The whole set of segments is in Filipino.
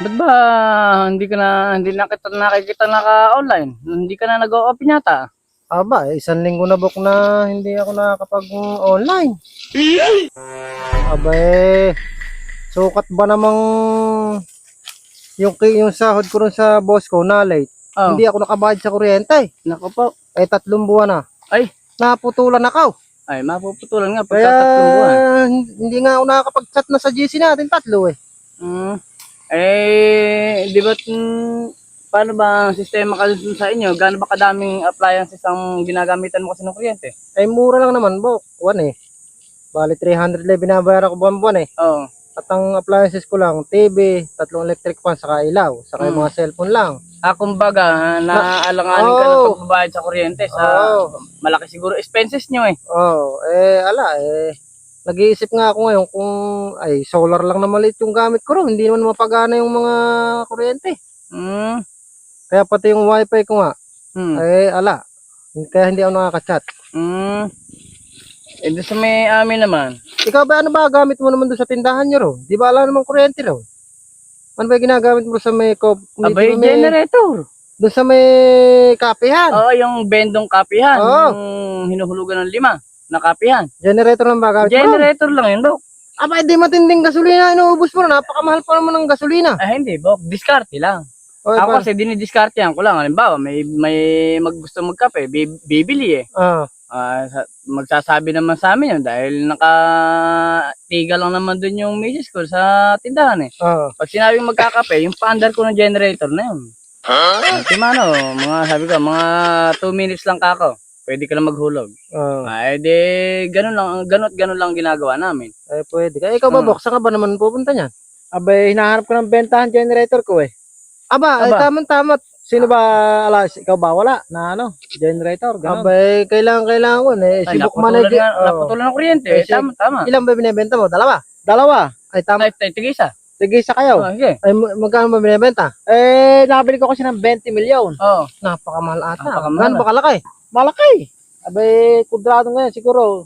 Ba't ba hindi na kita nakikita naka-online? Hindi ka na nag-o-open yata. Aba, isang linggo na bok na hindi ako nakakapag-online. Aba sukat ba namang yung sahod ko rin sa boss ko na late. Oh, Hindi ako nakabayad sa kuryente. nako po. 3 buwan na. Ay, Naputulan ako. mapuputulan nga Kaya pagka 3 buwan. hindi nga ako nakakapag-chat na sa GC natin tatlo eh. Hmm. Di ba't, paano ba ang sistema ka dun sa inyo? Gaano ba kadaming appliances ang ginagamitan mo kasi ng kuryente? Ay mura lang naman bok. Buwan eh. Bali 300 lang binabayaran ko buwan-buwan eh. Oo. At ang appliances ko lang, TV, 3 electric fan, saka ilaw, saka yung mga cellphone lang. Kumbaga, naaalanganin ka ng pagbabayad sa kuryente sa malaki siguro expenses nyo eh. Nag-iisip nga ako ngayon kung solar lang na maliit yung gamit ko ron, hindi naman mapagana yung mga kuryente. Hmm. Kaya pati yung wifi ko nga, Hmm. kaya hindi ako nakaka-chat. Hmm. Doon sa may amin naman, Ikaw ba, ano ba gamit mo naman doon sa tindahan nyo ron? Di ba wala namang kuryente ron? Ano ba yung ginagamit mo sa may generator. doon sa may kapihan? Oo, yung bendong kapihan, Oo. yung hinuhulugan ng 5 na kapihan. Generator lang ba gamit mo ron? Generator lang yun, Dok. Aba, di matinding gasolina, inuubos mo na, napakamahal pa naman ng gasolina. Hindi, Bok. Diskarte lang. Oy, Ako kasi dinidiskartehan ko lang. Halimbawa, may gusto magkape, bibili eh. Magsasabi naman sa amin yun dahil nakatiga lang naman dun yung misis ko sa tindahan eh. Pag sinabing magkakape, yung paandar ko ng generator na yun. Sabi ko, mga 2 minutes lang kako. Pwede ka lang maghulog. Ganun lang ginagawa namin. Pwede ka. Ikaw ba, Bok, saan ka ba naman pupunta niyan? Abay, hinahanap ko ng bentahan generator ko eh. Aba. Tama. Sino ba, ikaw ba wala na generator, gano'n? Abay, kailangan ko eh. Si Bok manager. Naputulan ng kuryente. Tama. Ilang ba binibenta mo? Dalawa? Dalawa. Ay, tama. Tigisa. Tigisa kayo. Sige. Ay, magkano ba binibenta? Nabili ko kasi ng 20 milyon. Oo. Napakamahal ata. Napakamahal. Gano'n ba kalaki? Malaki. Abay, kudrado ngayon siguro.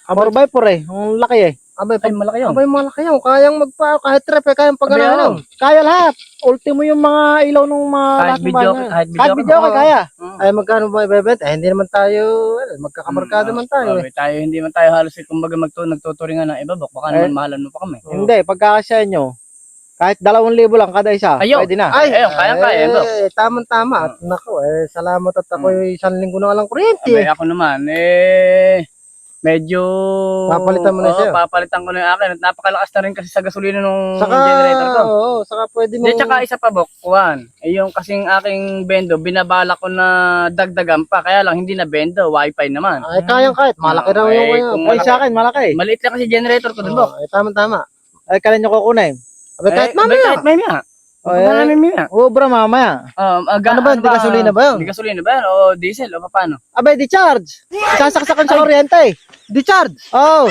4x4 eh. Ang laki eh. Abay, Malaki yun. abay, malaki yun. Kayang kahit trip eh, kayang pagano'n. Kaya lahat. Ultimo yung mga ilaw ng mga lahat ng bahay. Kahit video okay, kaya. Ay, magkano ba ibebenta? Hindi naman tayo, magkakabarkada man tayo eh. Hindi man tayo halos kumbaga nagtuturingan ng iba, Bok. Baka naman mahalan mo pa kami. Hindi, pagkakasya nyo, kahit 2,000 lang kada isa, pwede na. Kaya, Bok. Tama. At nako, salamat at ako yung 1 linggo na walang kuryente. Abay, ako naman, medyo Papalitan mo na siya. Papalitan ko na yung akin at napakalakas na rin kasi sa gasolina nung generator ko. Oo, saka pwede mo. Tsaka isa pa, Bok, yung kasing aking bendo, binabala ko na dagdagan pa, kaya lang hindi na bendo, wifi naman. Ay, kayang kahit. Malaki raw yung Ay, sa akin, malaki. Maliit lang kasi generator ko dun, Bok. Tama. Ay, kailan nyo kukunin? Abay, kahit mamaya. Ubra mamaya. Ano ba? Di gasolina ba yun? Di gasolina ba yun? O diesel? O paano? Abay, di-charge. Isasaksakan sa kuryente. Di-charge. Oh.